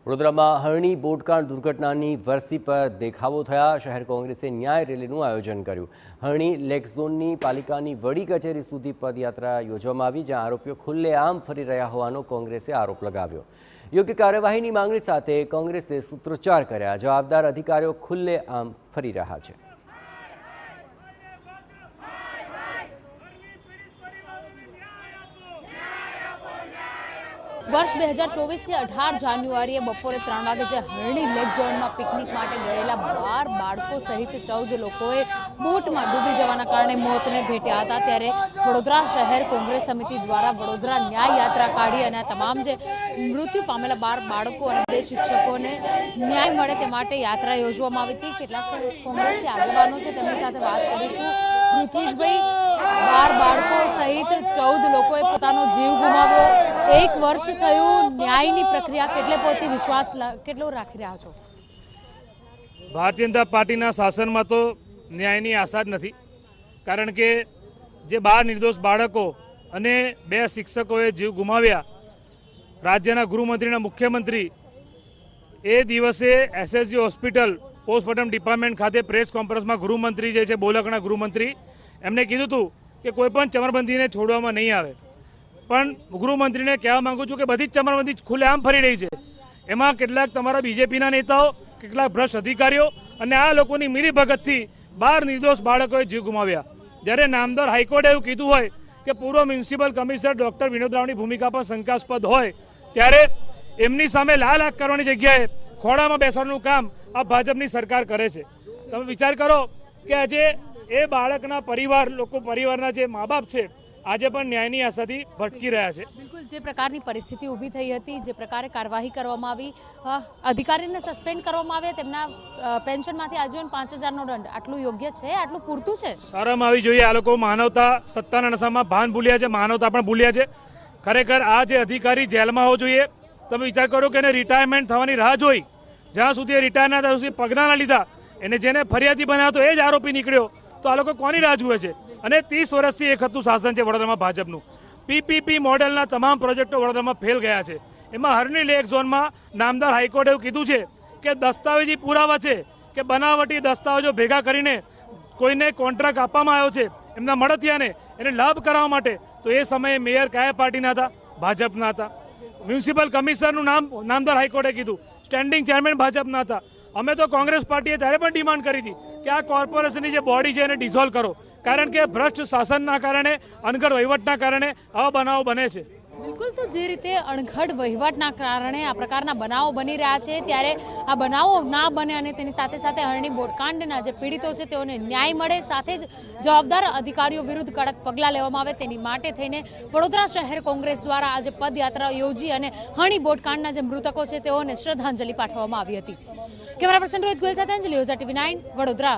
વડોદરામાં હરણી બોટકાંડ દુર્ઘટનાની વરસી પર દેખાવો થયા। શહેર કોંગ્રેસે ન્યાય રેલીનું આયોજન કર્યું। હરણી લેક ઝોનની પાલિકાની વડી કચેરી સુધી પદયાત્રા યોજવામાં આવી, જ્યાં આરોપીઓ ખુલ્લેઆમ ફરી રહ્યા હોવાનો કોંગ્રેસે આરોપ લગાવ્યો। યોગ્ય કાર્યવાહીની માંગણી સાથે કોંગ્રેસે સૂત્રોચ્ચાર કર્યા। જવાબદાર અધિકારીઓ ખુલ્લેઆમ ફરી રહ્યા છે। वर्ष 2024 થી 18 જાન્યુઆરીએ બપોરે 3 વાગે જે હરણી લેક ઝોનમાં પિકનિક માટે ગયેલા 12 બાળકો સહિત 14 લોકોએ બોટમાં ડૂબી જવાના કારણે મોતને ભેટ્યા હતા। ત્યારે વડોદરા શહેર કોંગ્રેસ સમિતિ દ્વારા વડોદરા ન્યાય યાત્રા કાઢી અને તમામ જે મૃત્યુ પામેલા 12 બાળકો અને 2 શિક્ષકોને ન્યાય મળે તે માટે યાત્રા યોજવામાં આવી હતી। કેટલાક કોંગ્રેસી આગેવાનો છે, તેમની સાથે વાત કરીશું। પૃથ્વીશભાઈ, 12 બાળકો સહિત 14 લોકોએ પોતાનો જીવ ગુમાવ્યો। 1 વર્ષ થયું, ન્યાયની પ્રક્રિયા કેટલે પહોંચી, વિશ્વાસ કેટલો રાખી રહ્યા છો? ભારતીય જનતા પાર્ટીના શાસનમાં તો ન્યાયની આશા જ નથી, કારણ કે જે 12 નિર્દોષ બાળકો અને 2 શિક્ષકોએ જીવ ગુમાવ્યા, રાજ્યના ગૃહમંત્રીના મુખ્યમંત્રી એ દિવસે એસએસજી હોસ્પિટલ પોસ્ટમોર્ટમ ડિપાર્ટમેન્ટ ખાતે પ્રેસ કોન્ફરન્સમાં ગૃહમંત્રી જે છે બોલકના ગૃહમંત્રી એમને કીધું હતું કે કોઈ પણ ચમરબંધીને છોડવામાં નહીં આવે, પણ ગૃહમંત્રીને કહેવા માંગુ છું કે બધી જ ચમરબંધી ખુલ્લેઆમ ફરી રહી છે। એમાં કેટલાક તમારા બીજેપીના નેતાઓ, કેટલાક ભ્રષ્ટ અધિકારીઓ અને આ લોકોની મિલીભગતથી 12 નિર્દોષ બાળકોએ જીવ ગુમાવ્યા। જ્યારે નામદાર હાઈકોર્ટે એવું કીધું હોય કે પૂર્વ મ્યુનિસિપલ કમિશનર ડોક્ટર વિનોદ રાવની ભૂમિકા પર શંકાસ્પદ હોય, ત્યારે એમની સામે લાલ આંખ કરવાની જગ્યાએ ખોળામાં બેસવાનું કામ આ ભાજપની સરકાર કરે છે। તમે વિચાર કરો કે આજે એ બાળકના પરિવારના જે મા બાપ છે, આજે પણ ન્યાયની આશાથી ભટકી રહ્યા છે। બિલકુલ, જે પ્રકારની પરિસ્થિતિ ઊભી થઈ હતી, જે પ્રકારે કાર્યવાહી કરવામાં આવી, અધિકારીને સસ્પેન્ડ કરવામાં આવે, તેમના પેન્શનમાંથી આજીવન 5000નો દંડ, આટલું યોગ્ય છે? આટલું પૂરતું છે? શરમ આવી જોઈએ। આ લોકો માનવતા, સત્તાના નશામાં ભાન ભૂલ્યા છે, માનવતા પણ ભૂલ્યા છે। ખરેખર આ જે અધિકારી જેલમાં હોવો જોઈએ। તમે વિચાર કરો કે એને રિટાયરમેન્ટ થવાની રાહ જોઈ, જ્યાં સુધી રિટાયર ના થયા સુધી પગના ના લીધા, એને જેને ફરિયાદી બનાવ્યો તો એ જ આરોપી નીકળ્યો, તો આ લોકો કોની રાહ જુએ છે? અને 30 વર્ષથી એક હતું શાસન છે વડોદરામાં ભાજપનું। પીપીપી મોડેલના તમામ પ્રોજેક્ટો વડોદરામાં ફેલ ગયા છે। એમાં હરણી લેક ઝોનમાં નામદાર હાઈકોર્ટે એવું કીધું છે કે દસ્તાવેજી પુરાવા છે કે બનાવટી દસ્તાવેજો ભેગા કરીને કોઈને કોન્ટ્રાક્ટ આપવામાં આવ્યો છે એમના મળતિયાને, એને લાભ કરાવવા માટે, તો એ સમયે મેયર કયા પાર્ટીના હતા? ભાજપના હતા। મ્યુનિસિપલ કમિશનરનું નામ નામદાર હાઈકોર્ટે કીધું, સ્ટેન્ડિંગ ચેરમેન ભાજપના હતા। અમે તો કોંગ્રેસ પાર્ટીએ ત્યારે પણ ડિમાન્ડ કરી હતી કે આ કોર્પોરેશનની જે બોડી છે એને ડિઝોલ્વ કરો, કારણ કે ભ્રષ્ટ શાસનના કારણે, અનગઢ વહીવટના કારણે આવા બનાવો બને છે। બિલકુલ, તો જે રીતે અણઘડ વહીવટના કારણે આ પ્રકારના બનાવો બની રહ્યા છે, ત્યારે આ બનાવો ના બને અને તેની સાથે સાથે હરણી બોટકાંડના જે પીડિતો છે તેઓને ન્યાય મળે, સાથે જ જવાબદાર અધિકારીઓ વિરુદ્ધ કડક પગલાં લેવામાં આવે, તેની માટે થઈને વડોદરા શહેર કોંગ્રેસ દ્વારા આજે પદયાત્રા યોજી અને હરણી બોટકાંડના જે મૃતકો છે તેઓને શ્રદ્ધાંજલિ પાઠવવામાં આવી હતી। કેમેરા પર્સન રોહિત ગોયલ સાથે અંજલિ ઓઝા, TV9 વડોદરા।